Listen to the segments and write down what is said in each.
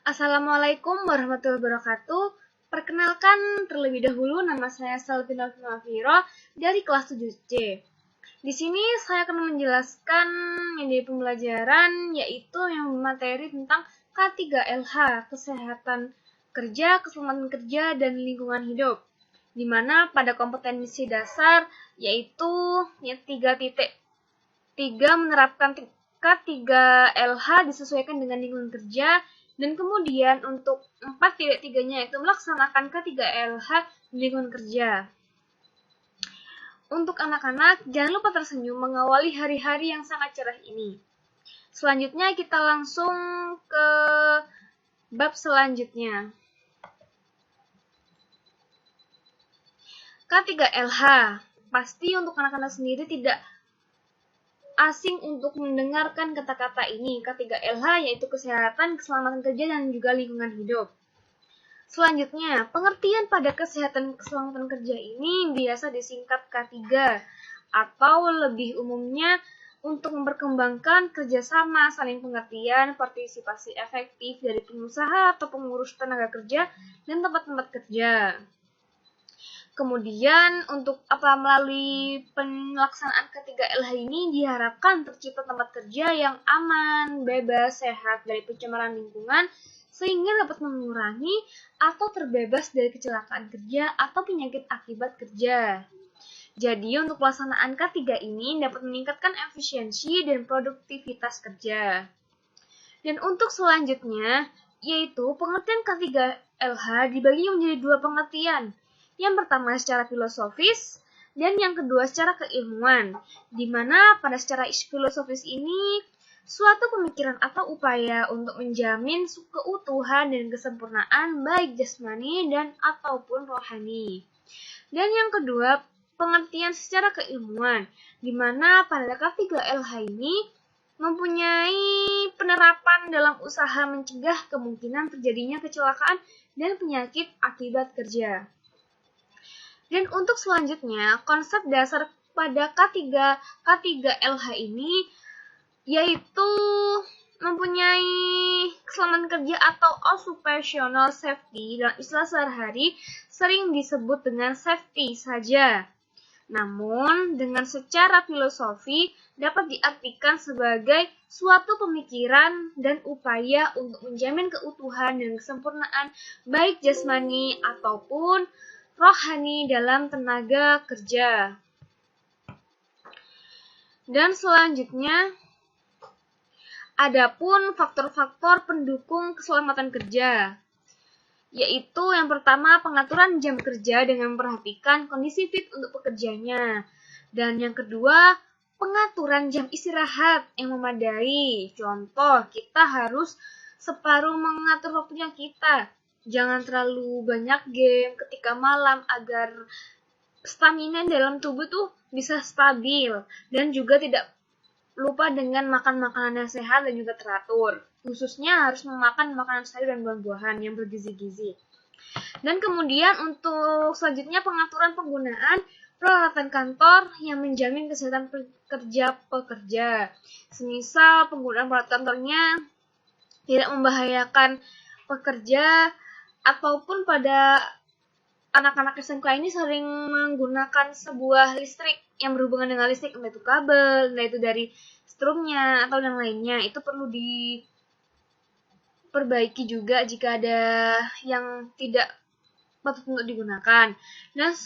Assalamualaikum warahmatullahi wabarakatuh. Perkenalkan terlebih dahulu nama saya Salvina Fimafiro dari kelas 7C. Di sini saya akan menjelaskan media pembelajaran yaitu yang materi tentang K3LH, kesehatan kerja, keselamatan kerja, dan lingkungan hidup. Di mana pada kompetensi dasar yaitu 3.3 menerapkan K3LH disesuaikan dengan lingkungan kerja. Dan kemudian untuk 4.3-nya itu melaksanakan K3LH di lingkungan kerja. Untuk anak-anak, jangan lupa tersenyum mengawali hari-hari yang sangat cerah ini. Selanjutnya kita langsung ke bab selanjutnya. K3LH, pasti untuk anak-anak sendiri tidak asing untuk mendengarkan kata-kata ini, K3LH yaitu kesehatan, keselamatan kerja, dan juga lingkungan hidup. Selanjutnya, pengertian pada kesehatan keselamatan kerja ini biasa disingkat K3 atau lebih umumnya untuk memperkembangkan kerjasama, saling pengertian, partisipasi efektif dari pengusaha atau pengurus tenaga kerja dan tempat-tempat kerja. Kemudian untuk melalui pelaksanaan K3LH ini diharapkan tercipta tempat kerja yang aman, bebas, sehat dari pencemaran lingkungan sehingga dapat mengurangi atau terbebas dari kecelakaan kerja atau penyakit akibat kerja. Jadi untuk pelaksanaan K3 ini dapat meningkatkan efisiensi dan produktivitas kerja. Dan untuk selanjutnya yaitu pengertian K3LH dibagi menjadi dua pengertian. Yang pertama secara filosofis, dan yang kedua secara keilmuan, di mana pada secara filosofis ini suatu pemikiran atau upaya untuk menjamin keutuhan dan kesempurnaan baik jasmani dan ataupun rohani. Dan yang kedua, pengertian secara keilmuan, di mana pada K3LH ini mempunyai penerapan dalam usaha mencegah kemungkinan terjadinya kecelakaan dan penyakit akibat kerja. Dan untuk selanjutnya, konsep dasar pada K3LH ini yaitu mempunyai keselamatan kerja atau occupational safety dalam istilah sehari-hari sering disebut dengan safety saja. Namun, dengan secara filosofi dapat diartikan sebagai suatu pemikiran dan upaya untuk menjamin keutuhan dan kesempurnaan baik jasmani ataupun rohani dalam tenaga kerja. Dan selanjutnya, adapun faktor-faktor pendukung keselamatan kerja, yaitu yang pertama pengaturan jam kerja dengan memperhatikan kondisi fit untuk pekerjanya. Dan yang kedua, pengaturan jam istirahat yang memadai. Contoh, kita harus separuh mengatur waktunya kita. Jangan terlalu banyak game ketika malam agar stamina dalam tubuh tuh bisa stabil. Dan juga tidak lupa dengan makan makanan yang sehat dan juga teratur. Khususnya harus memakan makanan sayur dan buah-buahan yang bergizi-gizi. Dan kemudian untuk selanjutnya pengaturan penggunaan peralatan kantor yang menjamin kesehatan kerja pekerja. Semisal penggunaan peralatan kantornya tidak membahayakan pekerja, ataupun pada anak-anak SMK ini sering menggunakan sebuah listrik yang berhubungan dengan listrik, entah itu kabel, entah itu dari strumnya atau yang lainnya. Itu perlu diperbaiki juga jika ada yang tidak patut untuk digunakan. Dan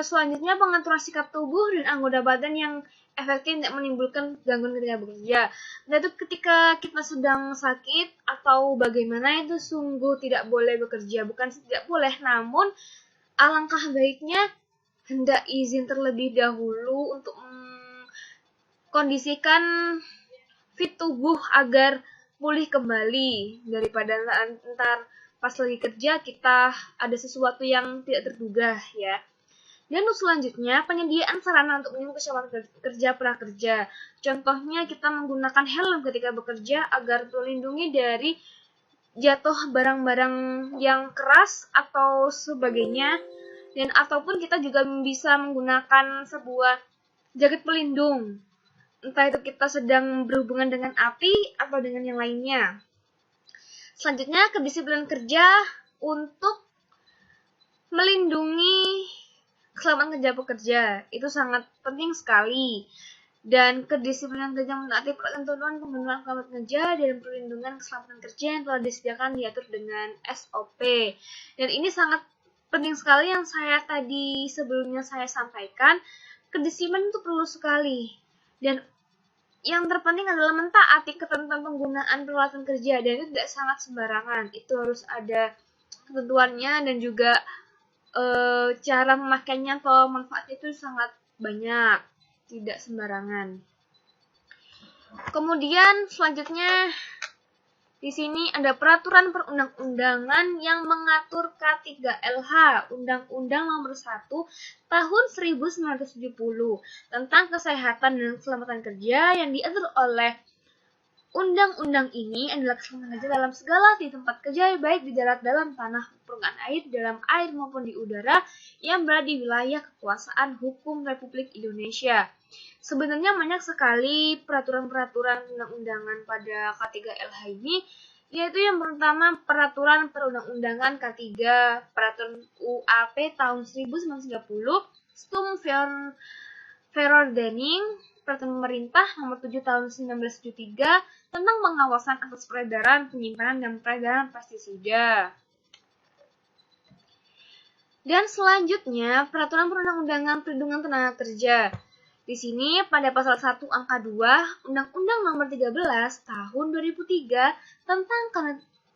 selanjutnya pengaturan sikap tubuh dan anggota badan yang efektif tidak menimbulkan gangguan ketika bekerja. Nah, itu ketika kita sedang sakit atau bagaimana itu sungguh tidak boleh bekerja. Bukan tidak boleh, namun alangkah baiknya hendak izin terlebih dahulu untuk kondisikan fit tubuh agar pulih kembali daripada ntar pas lagi kerja kita ada sesuatu yang tidak terduga ya. Dan selanjutnya penyediaan sarana untuk menjamin keselamatan kerja prakerja. Contohnya kita menggunakan helm ketika bekerja agar terlindungi dari jatuh barang-barang yang keras atau sebagainya. Dan ataupun kita juga bisa menggunakan sebuah jaket pelindung. Entah itu kita sedang berhubungan dengan api atau dengan yang lainnya. Selanjutnya, kedisiplinan kerja untuk melindungi keselamatan kerja pekerja. Itu sangat penting sekali. Dan kedisiplinan kerja menaati ketentuan pembentukan keselamatan kerja dan perlindungan keselamatan kerja yang telah disediakan diatur dengan SOP. Dan ini sangat penting sekali yang tadi sebelumnya saya sampaikan. Kedisiplinan itu perlu sekali. Dan yang terpenting adalah mentaati ketentuan penggunaan peralatan kerja, dan itu tidak sangat sembarangan. Itu harus ada ketentuannya dan juga cara memakainya atau manfaatnya itu sangat banyak, tidak sembarangan. Kemudian selanjutnya di sini ada peraturan perundang-undangan yang mengatur K3LH, Undang-Undang Nomor 1 Tahun 1970 tentang kesehatan dan keselamatan kerja. Yang diatur oleh undang-undang ini adalah keselamatan kerja dalam segala di tempat kerja, baik di darat, dalam tanah, permukaan air, dalam air maupun di udara, yang berada di wilayah kekuasaan hukum Republik Indonesia. Sebenarnya banyak sekali peraturan-peraturan undang-undangan pada K3LH ini, yaitu yang pertama peraturan perundang-undangan K3, peraturan UAP tahun 1930, Stum Verordening, Peraturan Pemerintah Nomor 7 Tahun 1973 tentang pengawasan atas peredaran, penyimpanan, dan peredaran pestisida. Dan selanjutnya, Peraturan Perundang-undangan Perlindungan Tenaga Kerja. Di sini pada pasal 1 angka 2 Undang-Undang Nomor 13 Tahun 2003 tentang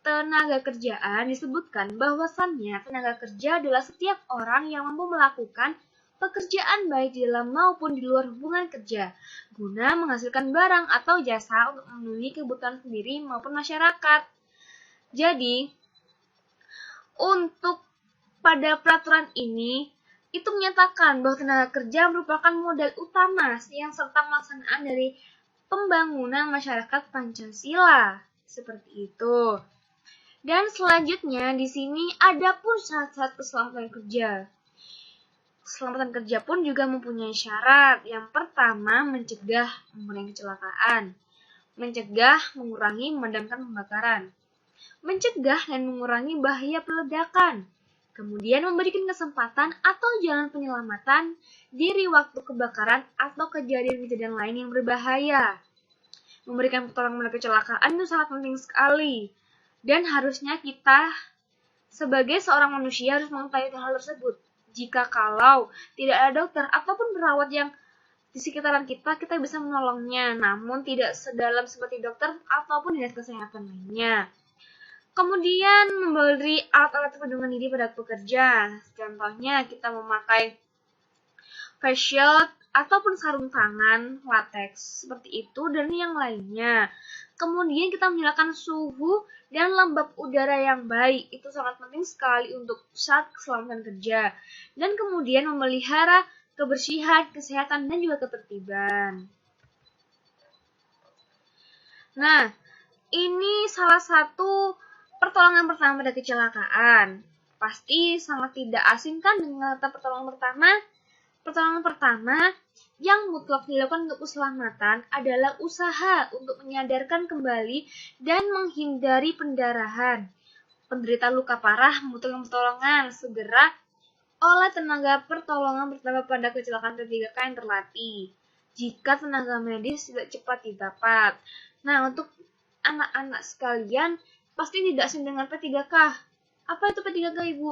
tenaga kerjaan disebutkan bahwasannya tenaga kerja adalah setiap orang yang mampu melakukan pekerjaan baik di dalam maupun di luar hubungan kerja, guna menghasilkan barang atau jasa untuk memenuhi kebutuhan sendiri maupun masyarakat. Jadi, untuk pada peraturan ini, itu menyatakan bahwa tenaga kerja merupakan modal utama yang serta pelaksanaan dari pembangunan masyarakat Pancasila. Seperti itu. Dan selanjutnya, di sini ada pun syarat-syarat keselamatan kerja. Keselamatan kerja pun juga mempunyai syarat. Yang pertama, mencegah mengurangi kecelakaan. Mencegah, mengurangi, memadamkan pembakaran. Mencegah dan mengurangi bahaya peledakan. Kemudian memberikan kesempatan atau jalan penyelamatan diri waktu kebakaran atau kejadian-kejadian lain yang berbahaya. Memberikan pertolongan pada kecelakaan itu sangat penting sekali. Dan harusnya kita sebagai seorang manusia harus mengetahui hal tersebut. Jika kalau tidak ada dokter ataupun perawat yang di sekitaran kita, kita bisa menolongnya, namun tidak sedalam seperti dokter ataupun dinas kesehatan lainnya. Kemudian memberi alat-alat perlindungan diri pada pekerja. Contohnya kita memakai face shield ataupun sarung tangan latex seperti itu dan yang lainnya. Kemudian kita menyalakan suhu dan lembab udara yang baik. Itu sangat penting sekali untuk saat keselamatan kerja. Dan kemudian memelihara kebersihan, kesehatan, dan juga ketertiban. Nah, ini salah satu pertolongan pertama pada kecelakaan. Pasti sangat tidak asing kan dengan kata pertolongan pertama? Pertolongan pertama yang mutlak dilakukan untuk keselamatan adalah usaha untuk menyadarkan kembali dan menghindari pendarahan. Penderita luka parah membutuhkan pertolongan segera oleh tenaga pertolongan pertama pada kecelakaan P3K yang terlatih. Jika tenaga medis tidak cepat didapat. Nah, untuk anak-anak sekalian pasti tidak asing dengan P3K. Apa itu P3K, Ibu?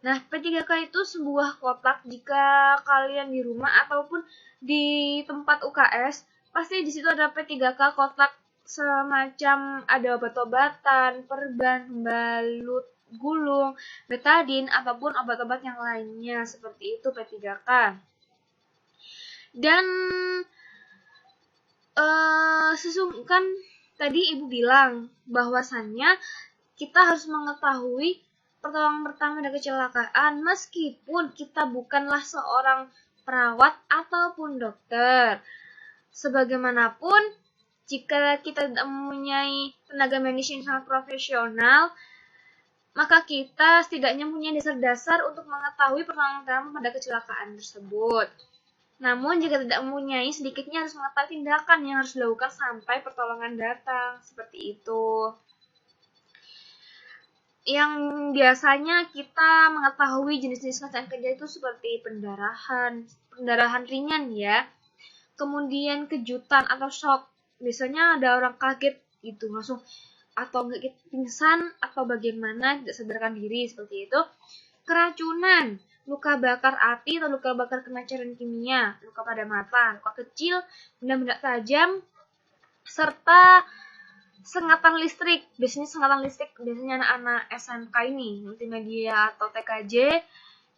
Nah, P3K itu sebuah kotak. Jika kalian di rumah ataupun di tempat UKS, pasti di situ ada P3K kotak semacam ada obat-obatan, perban, balut, gulung, betadin, ataupun obat-obat yang lainnya. Seperti itu P3K. Dan kan tadi Ibu bilang bahwasannya kita harus mengetahui pertolongan pertama dari kecelakaan meskipun kita bukanlah seorang perawat ataupun dokter. Sebagaimanapun, jika kita tidak mempunyai tenaga medis yang sangat profesional, maka kita setidaknya punya dasar-dasar untuk mengetahui pertolongan pertama pada kecelakaan tersebut. Namun jika tidak mempunyai, sedikitnya harus mengetahui tindakan yang harus dilakukan sampai pertolongan datang. Seperti itu. yang biasanya kita mengetahui jenis-jenis kecelakaan kerja itu seperti pendarahan ringan ya. Kemudian kejutan atau shock. Biasanya ada orang kaget gitu langsung, atau nggak pingsan atau bagaimana, tidak sadarkan diri seperti itu. Keracunan, luka bakar api atau luka bakar kena cairan kimia, luka pada mata, luka kecil, benda-benda tajam, serta sengatan listrik. Biasanya sengatan listrik, biasanya anak-anak SMK ini, multimedia atau TKJ,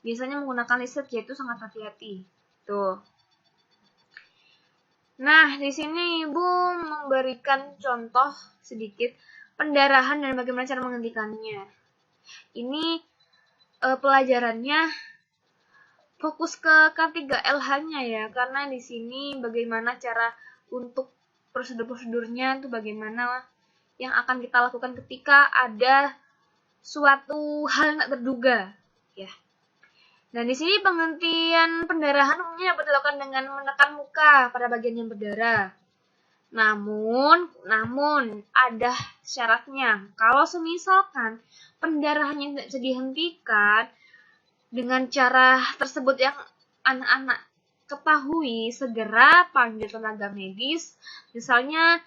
biasanya menggunakan listrik, yaitu sangat hati-hati. Tuh. Nah, di sini Ibu memberikan contoh sedikit pendarahan dan bagaimana cara menghentikannya. Ini pelajarannya fokus ke K3LH-nya ya, karena di sini bagaimana cara untuk prosedur-prosedurnya itu bagaimana yang akan kita lakukan ketika ada suatu hal yang tak terduga ya. Dan di sini penghentian pendarahan umumnya dapat dilakukan dengan menekan muka pada bagian yang berdarah. Namun ada syaratnya. Kalau semisalkan pendarahannya tidak bisa dihentikan dengan cara tersebut yang anak-anak ketahui, segera panggil tenaga medis, misalnya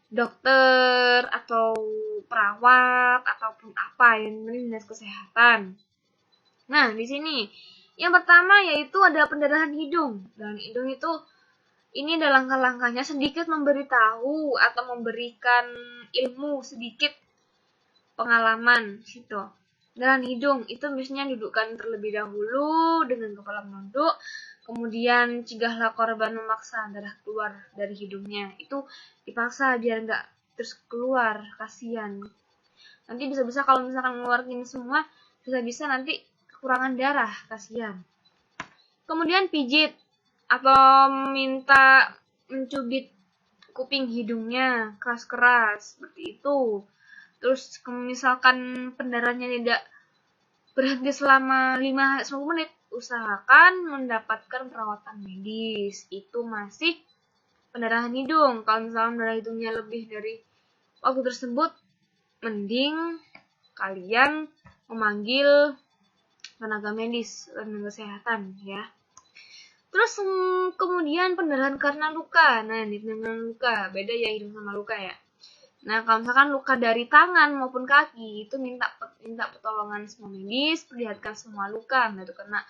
dokter atau perawat ataupun apa yang dinas kesehatan. Nah, di sini yang pertama yaitu ada pendarahan hidung. Dan hidung itu ini ada langkah-langkahnya, sedikit memberitahu atau memberikan ilmu sedikit pengalaman gitu. Pendarahan hidung itu biasanya dudukkan terlebih dahulu dengan kepala menunduk, kemudian cegahlah korban memaksa darah keluar dari hidungnya. Itu dipaksa biar nggak terus keluar, kasihan. Nanti bisa-bisa kalau misalkan ngeluarin semua, bisa-bisa nanti kekurangan darah, kasihan. Kemudian pijit atau minta mencubit kuping hidungnya keras-keras seperti itu. Terus misalkan pendarahannya tidak berhenti selama 5-10 menit, usahakan mendapatkan perawatan medis. Itu masih pendarahan hidung. Kalau misalkan darah hidungnya lebih dari waktu tersebut, mending kalian memanggil tenaga medis, tenaga kesehatan ya. Terus kemudian pendarahan karena luka. Nah, ini pendarahan luka, beda ya hidung sama luka ya. Nah, kalau misalkan luka dari tangan maupun kaki, itu minta pertolongan semua medis, perlihatkan semua luka, nah itu kena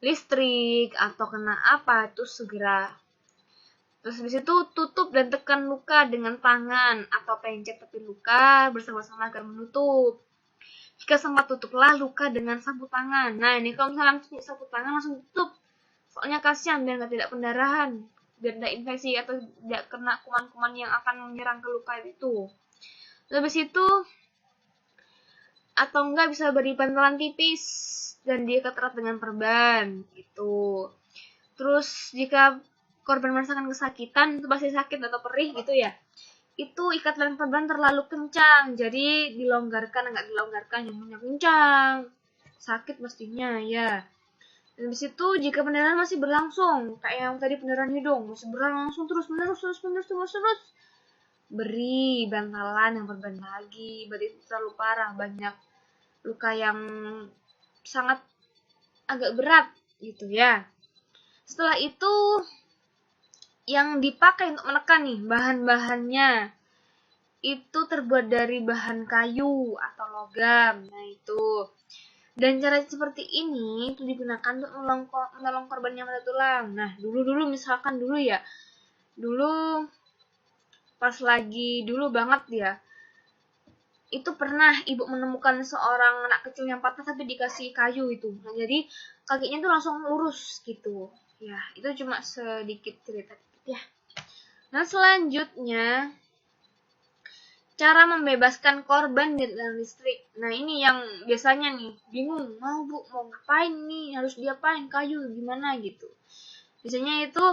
listrik atau kena apa, itu segera. Terus habis itu tutup dan tekan luka dengan tangan atau pencet tepi luka bersama-sama agar menutup. Jika sempat tutuplah luka dengan sapu tangan. Nah, ini kalau misalnya sapu tangan langsung tutup. Soalnya kasihan biar tidak pendarahan, biar tidak infeksi atau tidak kena kuman-kuman yang akan menyerang ke luka itu. Habis itu atau enggak bisa beri bantalan tipis dan diikat erat dengan perban gitu. Terus jika korban merasakan kesakitan, itu pasti sakit atau perih gitu ya, itu ikatan perban terlalu kencang, jadi dilonggarkan, enggak dilonggarkan, yang kencang, sakit pastinya ya. Dan habis itu jika pendarahan masih berlangsung, kayak yang tadi pendarahan hidung, masih berlangsung terus, beri bantalan yang perban lagi, berarti terlalu parah, banyak luka yang sangat agak berat gitu ya. Setelah itu yang dipakai untuk menekan nih, bahan-bahannya itu terbuat dari bahan kayu atau logam. Nah itu. Dan cara seperti ini itu digunakan untuk menolong korban yang patah tulang. Nah, dulu misalkan dulu ya. Dulu pas lagi dulu banget ya. Itu pernah ibu menemukan seorang anak kecil yang patah tapi dikasih kayu itu. Nah, jadi kakinya tuh langsung lurus gitu. Ya, itu cuma sedikit cerita ya. Nah, selanjutnya cara membebaskan korban dari listrik. Nah, ini yang biasanya nih bingung, mau ngapain nih, harus diapain, kayu gimana gitu. Biasanya itu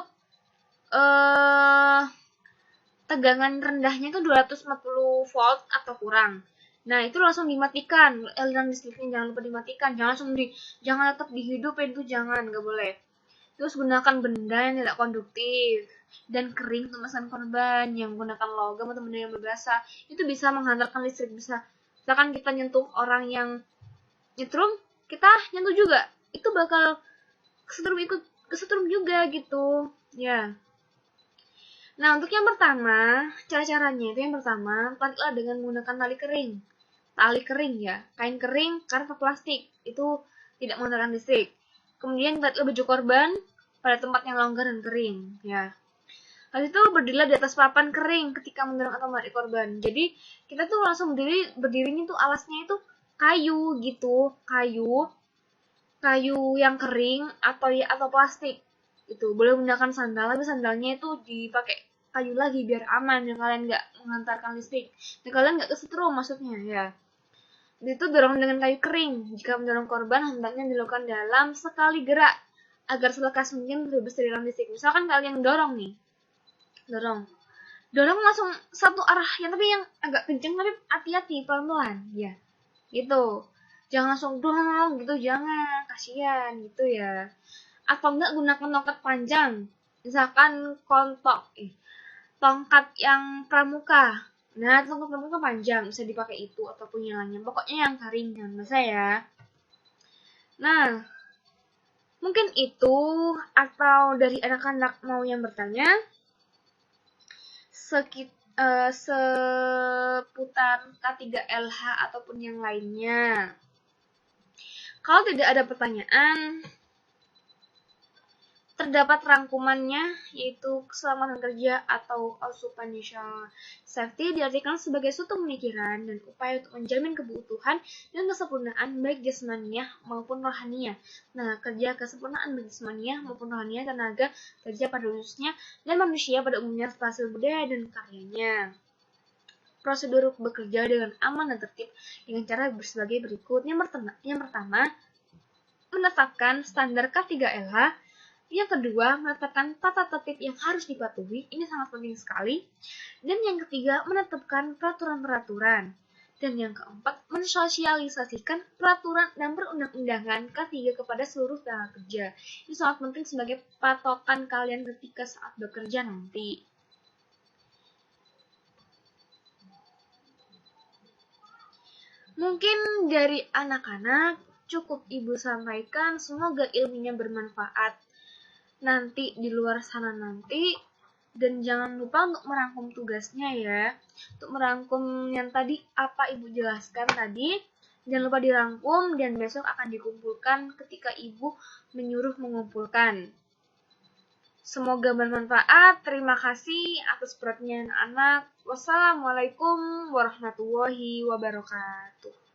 tegangan rendahnya itu 240 volt atau kurang. Nah, itu langsung dimatikan. Aliran listriknya jangan lupa dimatikan. Jangan tetap dihidupin, itu jangan, nggak boleh. Terus gunakan benda yang tidak konduktif dan kering untuk memasang korban, yang menggunakan logam atau benda yang berbahasa. Itu bisa menghantarkan listrik, bisa Misalkan kita nyentuh orang yang nyetrum, kita nyentuh juga, itu bakal kesetrum juga gitu ya. Nah, untuk yang pertama, cara-caranya itu yang pertama, tariklah dengan menggunakan tali kering ya, kain kering, karena plastik itu tidak menggunakan listrik. Kemudian tariklah baju korban pada tempat yang longgar dan kering ya. Habis itu berdirilah di atas papan kering ketika mendorong atau menarik korban. Jadi kita tuh langsung berdirinya tuh alasnya itu kayu gitu, kayu yang kering atau plastik. Itu boleh menggunakan sandal, tapi sandalnya itu dipakai kayu lagi biar aman dan kalian nggak mengantarkan listrik. Dan kalian nggak kesetrum maksudnya ya. Itu dorong dengan kayu kering. Jika mendorong korban, hendaknya dilakukan dalam sekali gerak agar selekas mungkin bebas dari listrik. Misalkan kalian dorong langsung satu arah tapi yang agak kenceng, tapi hati-hati pelan-pelan ya gitu, jangan langsung dorong gitu, jangan, kasihan gitu ya. Atau enggak gunakan tongkat panjang, misalkan tongkat yang pramuka. Nah, tongkat pramuka panjang bisa dipakai itu ataupun yang lainnya, pokoknya yang garing yang basah ya. Nah, mungkin itu, atau dari anak-anak mau yang bertanya seputar K3LH ataupun yang lainnya. Kalau tidak ada pertanyaan, terdapat rangkumannya, yaitu keselamatan kerja atau occupational safety diartikan sebagai suatu pemikiran dan upaya untuk menjamin kebutuhan dan kesempurnaan baik jasmaniah maupun rohaniah. Nah, kerja kesempurnaan baik jasmaniah maupun rohaniah tenaga kerja pada khususnya dan manusia pada umumnya serta hasil budaya dan karyanya. Prosedur bekerja dengan aman dan tertib dengan cara sebagai berikut. Yang pertama, menetapkan standar K3LH. Yang kedua, menetapkan tata tertib yang harus dipatuhi. Ini sangat penting sekali. Dan yang ketiga, menetapkan peraturan-peraturan. Dan yang keempat, mensosialisasikan peraturan dan perundang-undangan K3 kepada seluruh tenaga kerja. Ini sangat penting sebagai patokan kalian ketika saat bekerja nanti. Mungkin dari anak-anak cukup Ibu sampaikan, semoga ilmunya bermanfaat nanti di luar sana nanti. Dan jangan lupa untuk merangkum tugasnya ya, untuk merangkum yang tadi apa Ibu jelaskan tadi, jangan lupa dirangkum dan besok akan dikumpulkan ketika Ibu menyuruh mengumpulkan. Semoga bermanfaat. Terima kasih atas perhatian anak. Wassalamualaikum warahmatullahi wabarakatuh.